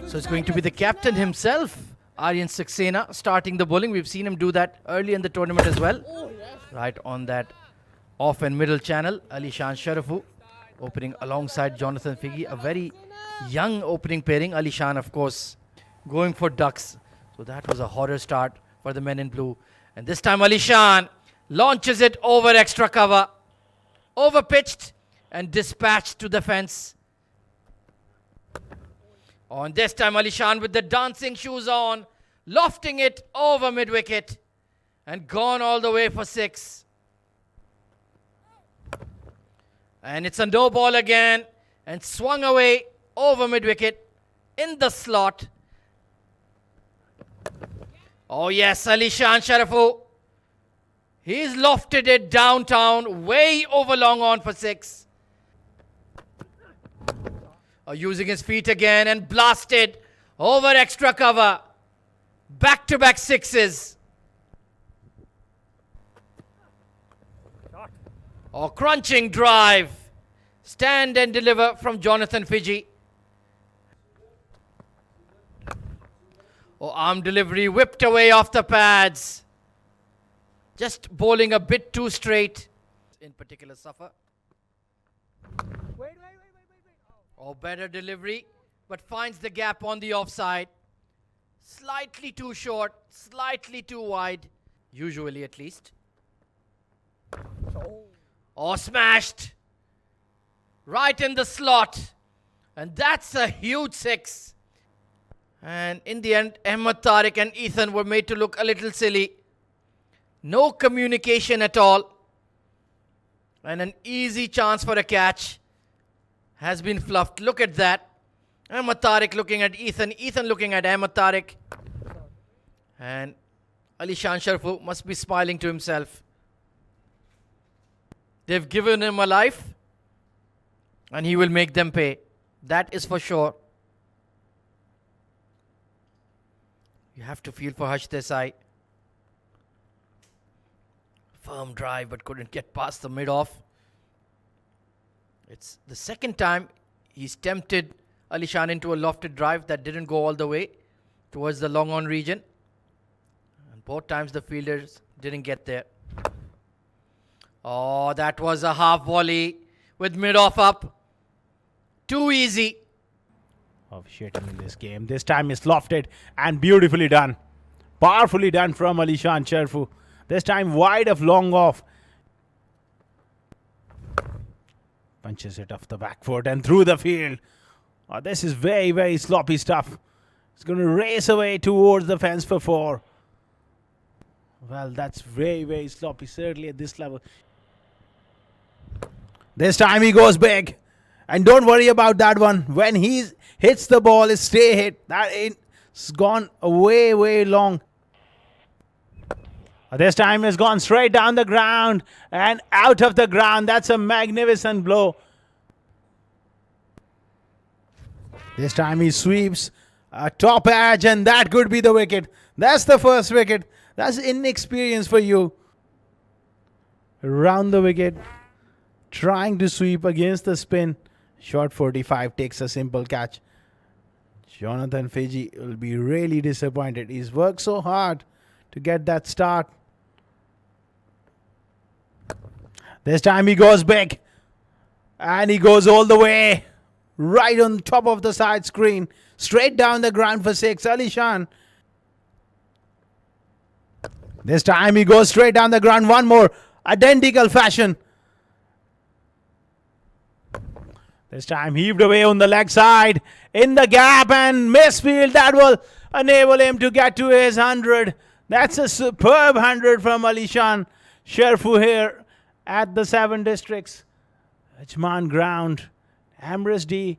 So it's going to be the captain himself, Aryan Saxena, starting the bowling. We've seen him do that early in the tournament as well. Right on that off and middle channel. Alishan Sharafu opening alongside Jonathan Figge. A very young opening pairing. Alishan, of course, going for ducks. So that was a horror start for the men in blue. And this time Alishan launches it over extra cover. Over pitched and dispatched to the fence. On this time, Alishan with the dancing shoes on, lofting it over mid-wicket and gone all the way for 6. And it's a no ball again and swung away over mid-wicket in the slot. Oh yes, Alishan Sharafu. He's lofted it downtown, way over long on for 6. Using his feet again and blasted over extra cover. Back-to-back 6s. Crunching drive. Stand and deliver from Jonathan Figge. Arm delivery whipped away off the pads. Just bowling a bit too straight. In particular, suffer. Better delivery, but finds the gap on the offside. Slightly too short, slightly too wide, usually at least. Smashed. Right in the slot. And that's a huge 6. And in the end, Ahmed Tariq and Ethan were made to look a little silly. No communication at all. And an easy chance for a catch has been fluffed. Look at that. Ahmed Tariq looking at Ethan. Ethan looking at Ahmed Tariq. And Alishan Sharafu must be smiling to himself. They've given him a life. And he will make them pay. That is for sure. You have to feel for Harsh Desai. Firm drive but couldn't get past the mid-off. It's the second time he's tempted Alishan into a lofted drive that didn't go all the way towards the long on region. And both times the fielders didn't get there. That was a half volley with mid-off up. Too easy. Officiating in this game. This time is lofted and beautifully done. Powerfully done from Alishan Sharafu. This time wide of long off. Punches it off the back foot and through the field. This is very, very sloppy stuff. It's going to race away towards the fence for 4. Well, that's very, very sloppy, certainly at this level. This time he goes big. And don't worry about that one. When he hits the ball, it's stay hit. It's gone way, way long. This time it's gone straight down the ground and out of the ground. That's a magnificent blow. This time he sweeps a top edge and that could be the wicket. That's the first wicket. That's inexperience for you. Round the wicket. Trying to sweep against the spin. Short 45 takes a simple catch. Jonathan Figge will be really disappointed. He's worked so hard to get that start. This time he goes big. And he goes all the way. Right on top of the side screen. Straight down the ground for 6. Alishan. This time he goes straight down the ground. One more. Identical fashion. This time heaved away on the leg side. In the gap and misfield. That will enable him to get to his 100. That's a superb 100 from Alishan Sharafu here at the 7 districts. Ajman ground. Emirates D.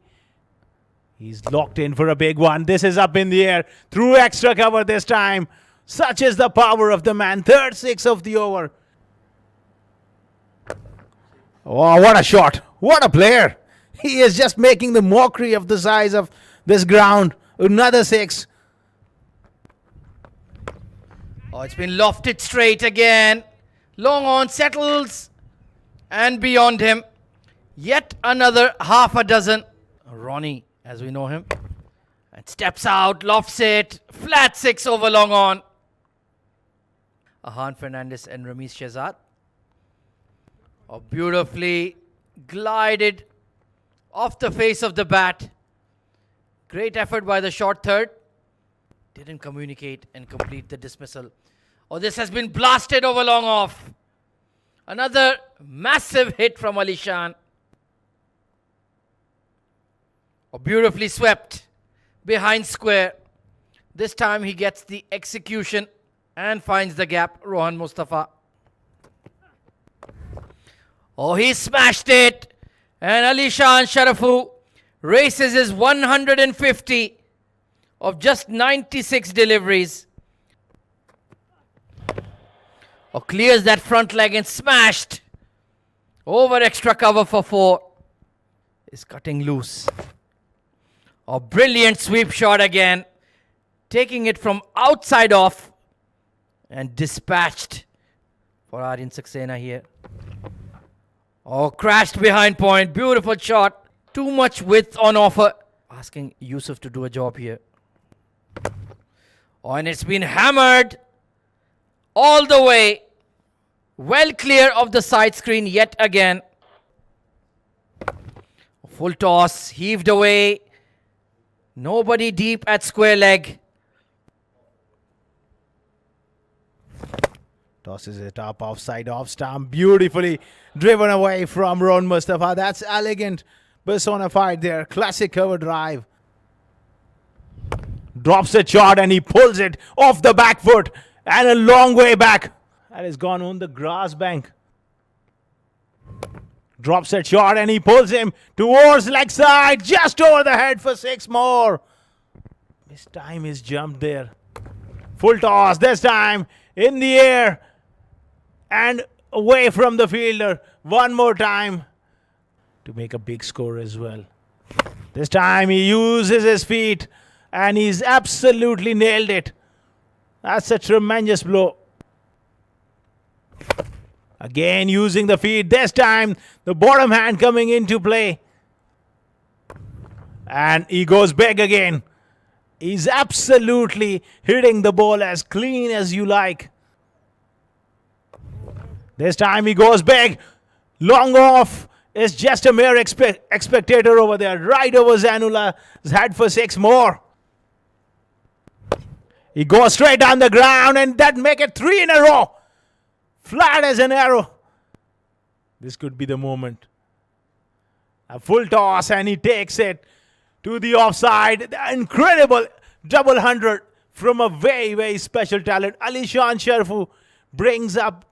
He's locked in for a big one. This is up in the air. Through extra cover this time. Such is the power of the man. Third 6 of the over. Oh, what a shot. What a player. He is just making the mockery of the size of this ground. Another 6. It's been lofted straight again. Long on settles. And beyond him. Yet another half a dozen. Ronnie, as we know him. And steps out, lofts it. Flat 6 over long on. Ahan Fernandez and Ramiz Shehzad. Oh, beautifully glided off the face of the bat. Great effort by the short third. Didn't communicate and complete the dismissal. Oh, this has been blasted over long off. Another massive hit from Ali Shan. Oh, beautifully swept behind square. This time he gets the execution and finds the gap. Rohan Mustafa. Oh, he smashed it. And Ali Shan Sharafu races his 150 of just 96 deliveries. Oh, clears that front leg and smashed over extra cover for 4. Is cutting loose. Oh, brilliant sweep shot again. Taking it from outside off and dispatched for Aryan Saxena here. Oh, crashed behind point. Beautiful shot. Too much width on offer. Asking Yusuf to do a job here. Oh, and it's been hammered all the way. Well clear of the side screen yet again. Full toss. Heaved away. Nobody deep at square leg. Tosses it up offside off stump. Beautifully driven away from Rohan Mustafa. That's elegant personified there. Classic cover drive. Drops a shot and he pulls it off the back foot and a long way back. That has gone on the grass bank. Drops a shot and he pulls him towards leg side. Just over the head for 6 more. This time he's jumped there. Full toss. This time in the air and away from the fielder. One more time to make a big score as well. This time he uses his feet and he's absolutely nailed it. That's a tremendous blow. Again using the feet. This time the bottom hand coming into play. And he goes big again. He's absolutely hitting the ball as clean as you like. This time he goes big. Long off. It's just a mere spectator over there. Right over Zainula's head for 6 more. He goes straight down the ground and that make it 3 in a row. Flat as an arrow. This could be the moment. A full toss and he takes it to the offside. The incredible double 100 from a very, very special talent. Ali Shan Sharafu brings up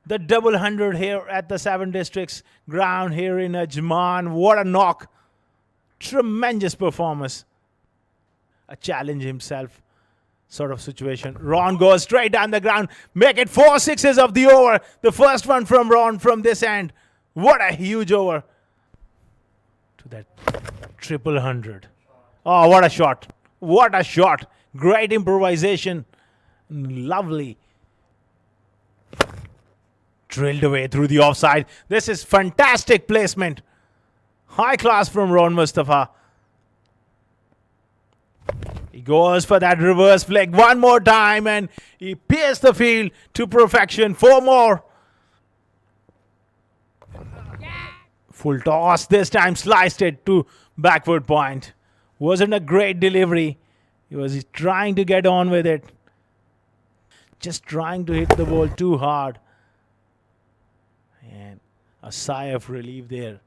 the double 100 here at the 7 Districts ground here in Ajman. What a knock. Tremendous performance. A challenge himself sort of situation. Ron goes straight down the ground. Make it 4 sixes of the over. The first one from Ron from this end. What a huge over. To that triple 100. Oh, what a shot. What a shot. Great improvisation. Lovely. Drilled away through the offside. This is fantastic placement. High class from Ron Mustafa. He goes for that reverse flick one more time and he pierced the field to perfection. 4 more. Full toss. This time sliced it to backward point. Wasn't a great delivery. He was trying to get on with it. Just trying to hit the ball too hard. And a sigh of relief there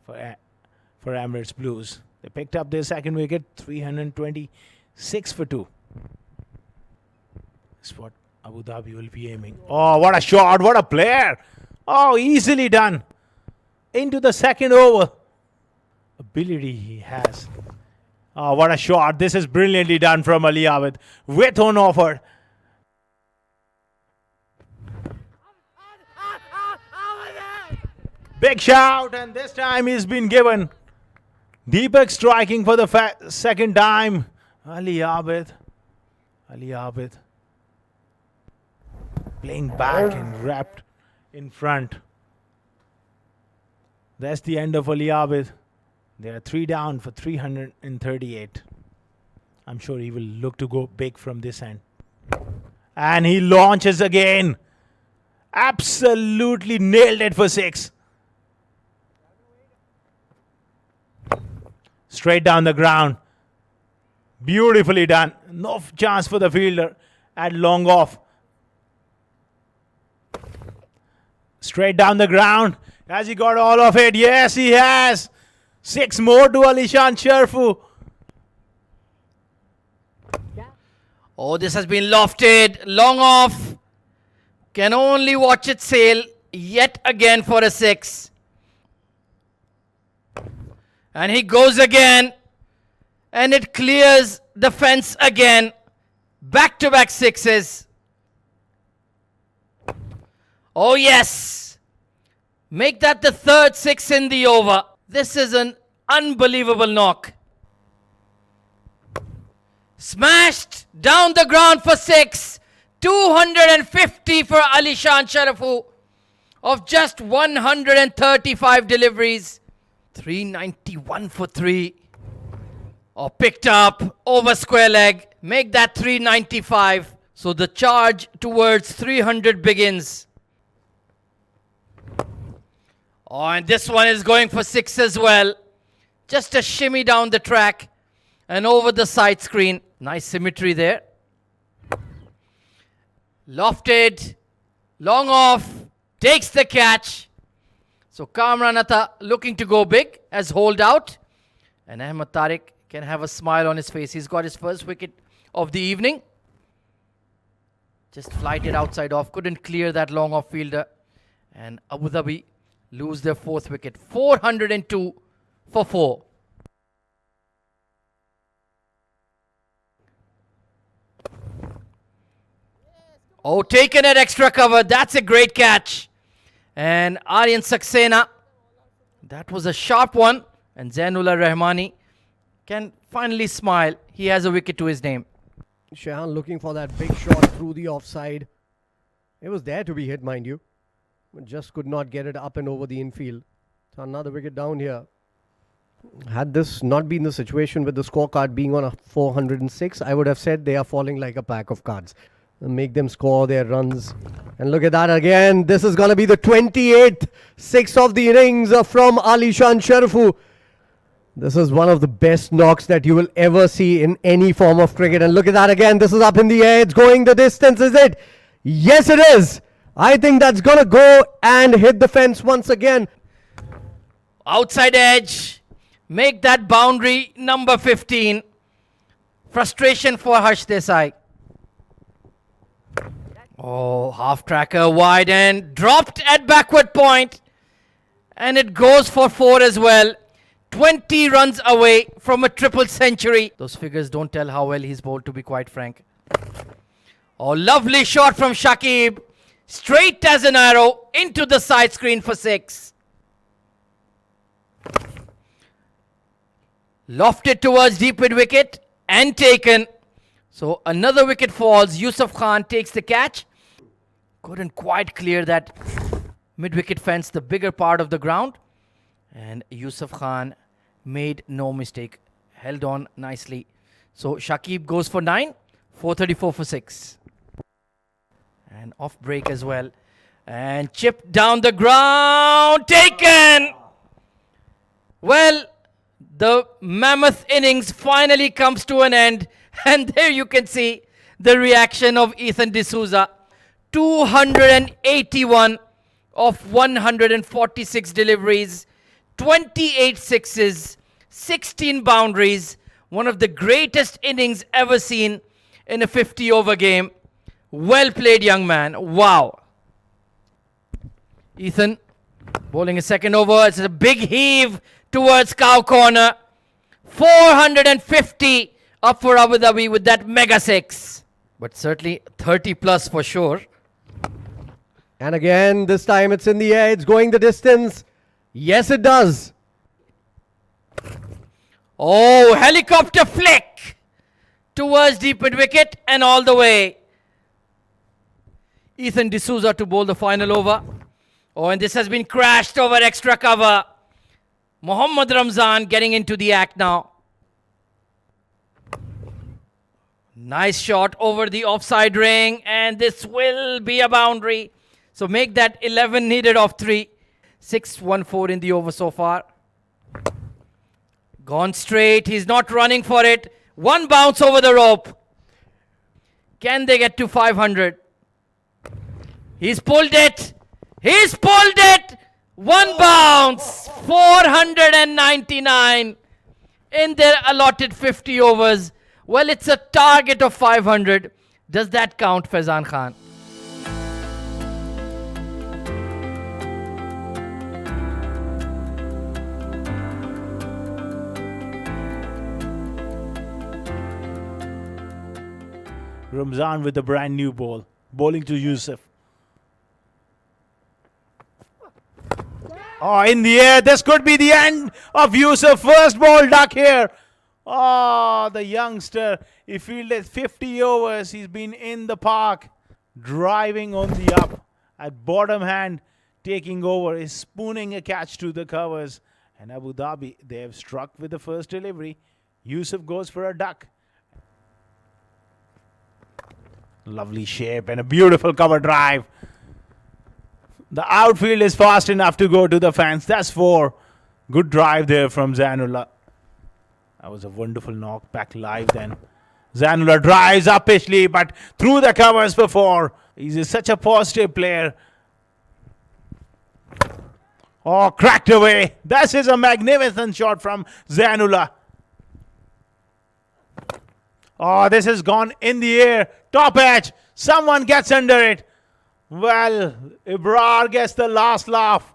for Emirates Blues. They picked up their second wicket, 326 for 2. That's what Abu Dhabi will be aiming. Oh, what a shot. What a player. Oh, easily done. Into the second over. Ability he has. Oh, what a shot. This is brilliantly done from Ali Abid. Width on offer. Big shout, and this time he's been given. Deepak striking for the second time. Ali Abid. Ali Abid. Playing back and wrapped in front. That's the end of Ali Abid. They are 3 down for 338. I'm sure he will look to go big from this end. And he launches again. Absolutely nailed it for 6. Straight down the ground. Beautifully done. No chance for the fielder at long off. Straight down the ground. Has he got all of it? Yes, he has. 6 more to Alishan Sharfu. Oh, this has been lofted. Long off. Can only watch it sail yet again for a 6. And he goes again. And it clears the fence again. Back-to-back 6s. Oh, yes. Make that the third 6 in the over. This is an unbelievable knock. Smashed down the ground for 6. 250 for Alishan Sharafu of just 135 deliveries. 391 for 3. Or picked up over square leg. Make that 395. So the charge towards 300 begins. Oh, and this one is going for 6 as well. Just a shimmy down the track and over the side screen. Nice symmetry there. Lofted, long off, takes the catch. So Kamranatha looking to go big as hold out. And Ahmed Tariq can have a smile on his face. He's got his first wicket of the evening. Just flighted outside off, couldn't clear that long off fielder. And Abu Dhabi lose their 4th wicket. 402 for 4. Oh, taken at extra cover. That's a great catch. And Aryan Saxena. That was a sharp one. And Zainullah Rahmani can finally smile. He has a wicket to his name. Shahan looking for that big shot through the offside. It was there to be hit, mind you. But just could not get it up and over the infield. So another wicket down here. Had this not been the situation with the scorecard being on a 406, I would have said they are falling like a pack of cards. Make them score their runs. And look at that again. This is going to be the 28th 6 of the innings from Alishan Sharifu. This is one of the best knocks that you will ever see in any form of cricket. And look at that again. This is up in the air. It's going the distance, is it? Yes, it is. I think that's going to go and hit the fence once again. Outside edge. Make that boundary number 15. Frustration for Harsh Desai. Oh, half tracker wide and dropped at backward point. And it goes for 4 as well. 20 runs away from a triple century. Those figures don't tell how well he's bowled, to be quite frank. Oh, lovely shot from Shakib. Straight as an arrow into the side screen for 6. Lofted towards deep mid wicket and taken. So another wicket falls. Yusuf Khan takes the catch. Couldn't quite clear that mid-wicket fence, the bigger part of the ground. And Yusuf Khan made no mistake. Held on nicely. So Shakib goes for 9. 434 for 6. And off break as well. And chipped down the ground. Taken! Well, the mammoth innings finally comes to an end. And there you can see the reaction of Ethan D'Souza. 281 of 146 deliveries. 28 sixes. 16 boundaries. One of the greatest innings ever seen in a 50-over game. Well played, young man. Wow. Ethan bowling a second over. It's a big heave towards cow corner. 450 up for Abu Dhabi with that mega 6. But certainly 30 plus for sure. And again, this time it's in the air. It's going the distance. Yes, it does. Oh, helicopter flick towards deep mid wicket and all the way. Ethan D'Souza to bowl the final over. Oh, and this has been crashed over extra cover. Mohammad Ramzan getting into the act now. Nice shot over the offside ring, and this will be a boundary. So make that 11 needed of 3. 6-1-4 in the over so far. Gone straight. He's not running for it. One bounce over the rope. Can they get to 500? He's pulled it. He's pulled it. One bounce. 499 in their allotted 50 overs. Well, it's a target of 500. Does that count, Faizan Khan? Ramzan with a brand new ball. Bowling to Yusuf. Oh, in the air. This could be the end of Yusuf. First ball duck here. Oh, the youngster. He fielded 50 overs. He's been in the park. Driving on the up. At bottom hand. Taking over. Is spooning a catch to the covers. And Abu Dhabi, they have struck with the first delivery. Yusuf goes for a duck. Lovely shape and a beautiful cover drive. The outfield is fast enough to go to the fence. That's 4. Good drive there from Zainullah. That was a wonderful knock back live then. Zainullah drives uppishly but through the covers for 4. He's such a positive player. Oh, cracked away. This is a magnificent shot from Zainullah. Oh, this has gone in the air. Top edge. Someone gets under it. Well, Ibrar gets the last laugh.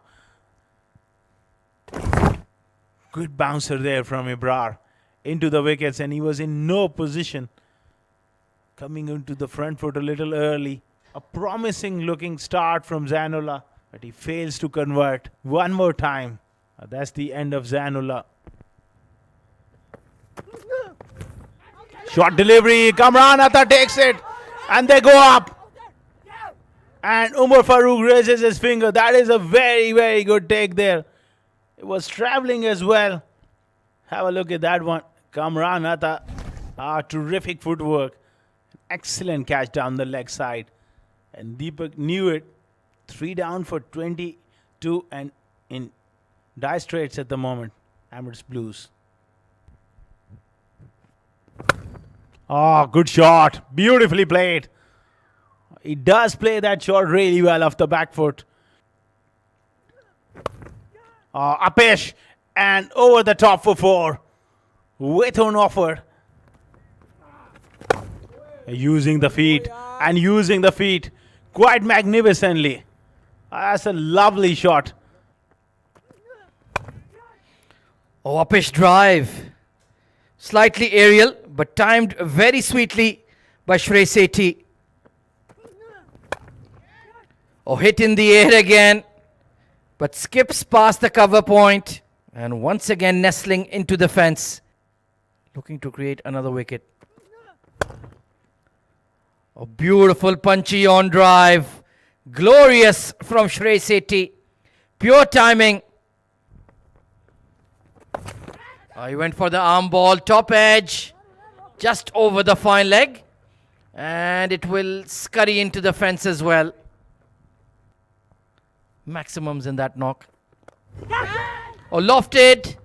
Good bouncer there from Ibrar into the wickets, and he was in no position. Coming into the front foot a little early. A promising looking start from Zainullah, but he fails to convert. One more time. That's the end of Zainullah. Short delivery. Kamran Atta takes it. And they go up. And Umar Farooq raises his finger. That is a very, very good take there. It was travelling as well. Have a look at that one. Kamran Atta. Terrific footwork. Excellent catch down the leg side. And Deepak knew it. 3 down for 22 and in dire straits at the moment. Emirates Blues. Oh, good shot. Beautifully played. He does play that shot really well off the back foot. Upish and over the top for 4. With an offer. Using the feet and using the feet quite magnificently. That's a lovely shot. Oh, upish drive. Slightly aerial, but timed very sweetly by Shrey Sethi. Oh, hit in the air again, but skips past the cover point and once again nestling into the fence, looking to create another wicket. A beautiful punchy on drive. Glorious from Shrey Sethi. Pure timing. He went for the arm ball, top edge, just over the fine leg, and it will scurry into the fence as well. Maximums in that knock. Oh, lofted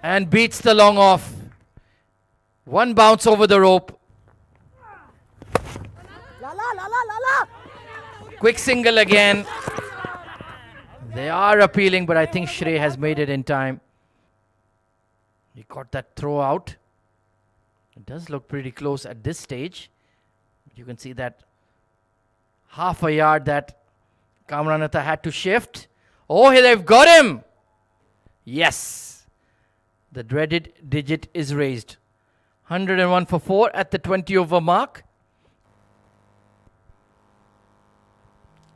and beats the long off. One bounce over the rope. Quick single again. They are appealing, but I think Shrey has made it in time. He got that throw out. It does look pretty close at this stage. You can see that half a yard that Kamran Atta had to shift. Oh, here they've got him. Yes. The dreaded digit is raised. 101 for 4 at the 20 over mark.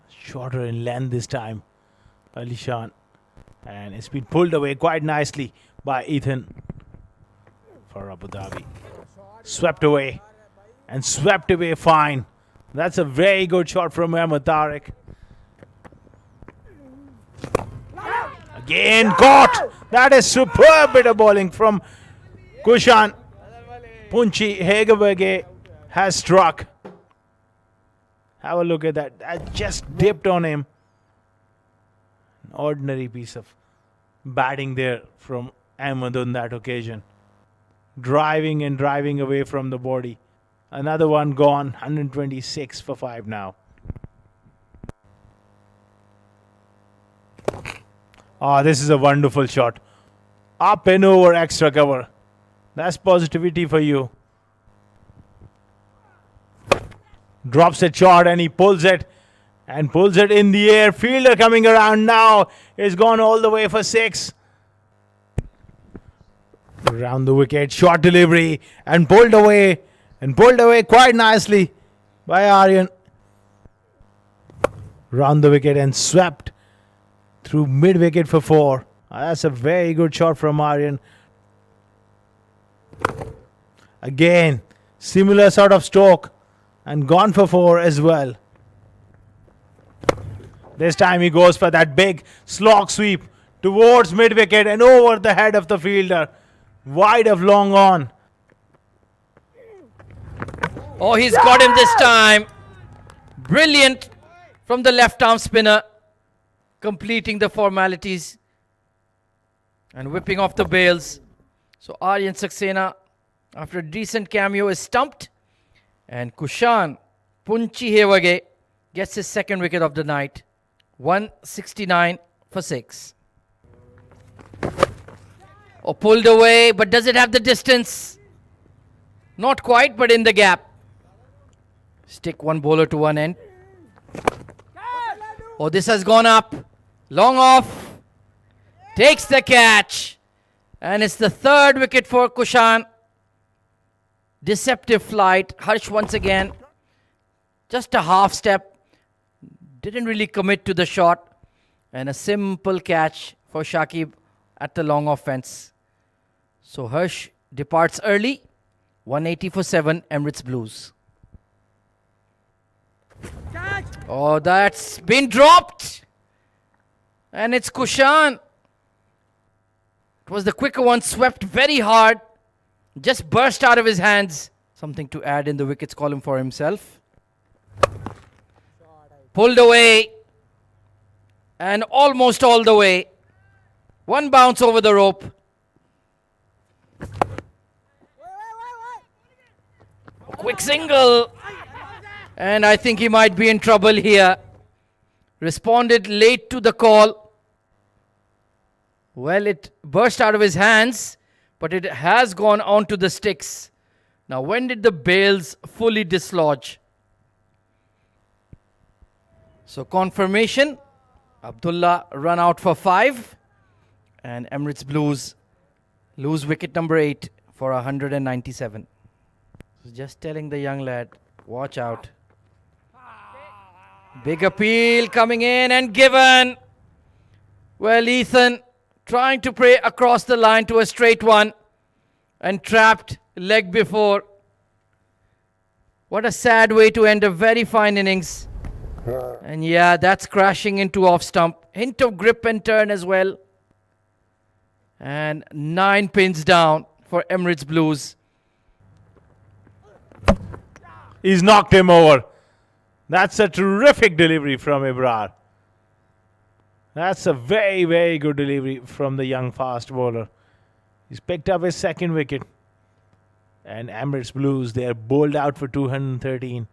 Shorter in length this time. Alishan. And it's been pulled away quite nicely by Ethan for Abu Dhabi. Swept away. And swept away fine. That's a very good shot from Ahmed Tariq. Again caught. That is superb bit of bowling from Kushan. Punchi Hegewege has struck. Have a look at that. That just dipped on him. An ordinary piece of batting there from Ahmed on that occasion. Driving and driving away from the body. Another one gone. 126 for 5 now. This is a wonderful shot. Up and over extra cover. That's positivity for you. Drops a shot and he pulls it. And pulls it in the air. Fielder coming around now. Is gone all the way for 6. Around the wicket. Short delivery. And pulled away. And pulled away quite nicely by Aryan. Round the wicket and swept through mid-wicket for 4. That's a very good shot from Aryan. Again, similar sort of stroke. And gone for 4 as well. This time he goes for that big slog sweep towards mid-wicket and over the head of the fielder. Wide of long on. Oh, he's got him this time. Brilliant from the left-arm spinner. Completing the formalities. And whipping off the bails. So Aryan Saxena, after a decent cameo, is stumped. And Kushan Punchi Hewage gets his second wicket of the night. 169 for 6. Oh, pulled away, but does it have the distance? Not quite, but in the gap. Stick one bowler to one end. Oh, this has gone up. Long off. Takes the catch. And it's the third wicket for Kushan. Deceptive flight. Harsh once again. Just a half step. Didn't really commit to the shot. And a simple catch for Shakib at the long off fence. So Harsh departs early. 180 for 7, Emirates Blues. Oh, that's been dropped. And it's Kushan. It was the quicker one, swept very hard. Just burst out of his hands. Something to add in the wickets column for himself. Pulled away. And almost all the way. One bounce over the rope. Quick single. And I think he might be in trouble here. Responded late to the call. Well, it burst out of his hands, but it has gone onto the sticks. Now, when did the bails fully dislodge? So, confirmation. Abdullah run out for 5. And Emirates Blues lose wicket number 8 for 197. So just telling the young lad, watch out. Big appeal coming in and given. Well, Ethan trying to play across the line to a straight one and trapped leg before. What a sad way to end a very fine innings. And yeah, that's crashing into off stump. Hint of grip and turn as well. And 9 pins down for Emirates Blues. He's knocked him over. That's a terrific delivery from Ibrar. That's a very, very good delivery from the young fast bowler. He's picked up his second wicket. And Emirates Blues, they are bowled out for 213.